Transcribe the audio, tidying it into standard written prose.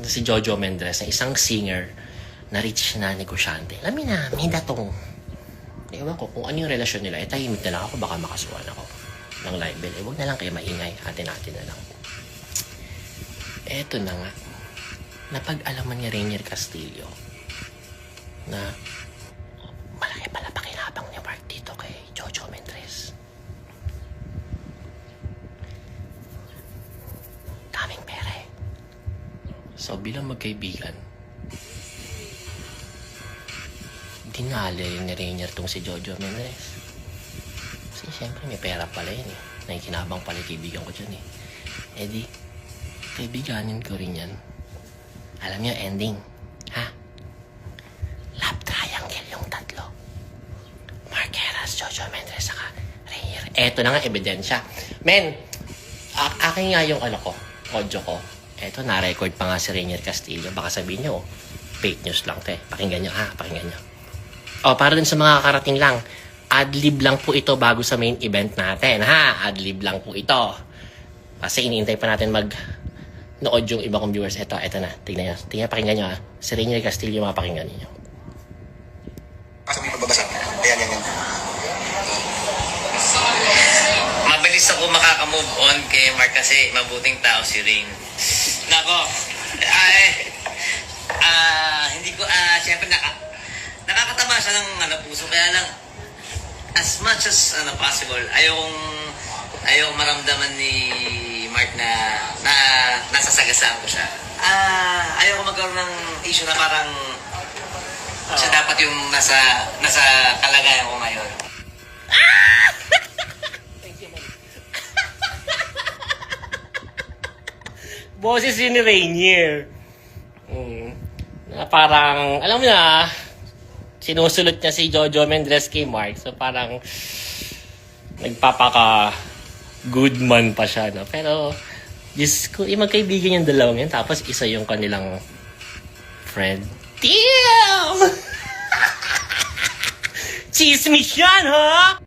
si Jojo Mendrez na isang singer na rich na negosyante. Alam mo na, may datong. Ewan ko kung ano yung relasyon nila. Tahimik na lang ako, baka makasuhan ako ng libel. Huwag na lang kayo maingay. Atin-atin na lang. Eto na nga. Napag-alaman ni Rainier Castillo na malaki pala pakinabang ni Mark dito kay Jojo Mendrez. Daming pera eh. So bilang magkaibigan, dinali ni Rainier tong si Jojo Mendrez. Kasi siyempre may pera pala yun eh. Nakikinabang pala yung kaibigan ko dyan eh. Eh di, kaibiganin ko rin yan. Alam niyo ending, ha? Love triangle yung tatlo. Mark Heras, Jojo Mendrez, saka Rainier. Eto na nga, ebidensya. Men, akin nga yung audio ko. Eto, na-record pa nga si Rainier Castillo. Baka sabihin niyo, fake news lang te. Pakinggan niyo, ha? Pakinggan niyo. Para dun sa mga karating lang, ad-lib lang po ito bago sa main event natin, ha? Ad-lib lang po ito. Kasi iniintay pa natin nood yung iba kong viewers. Eto na. Tingnan nyo, pakinggan nyo ha. Si Rainier Castillo, mapakinggan niyo. Kasi may magbabasa. Ayan. Mabilis ako makaka-move on kay Mark kasi mabuting tao si Rain. Nako, hindi ko, syempre nakakatama siya ng puso. Kaya lang, as much as possible, ayokong maramdaman ni Mark na nasasagasaan ko siya. Ayoko magkaroon ng issue na parang siya dapat yung nasa kalagayan ko ngayon. Boses yun ni Rainier. Na parang, alam mo na, sinusulot niya si Jojo Mendrez kay Mark. So parang, nagpapaka good man pa siya, no? Pero, Diyos ko, magkaibigan yung dalawang yan. Tapos, isa yung kanilang friend. Damn! Chismis yan, ha?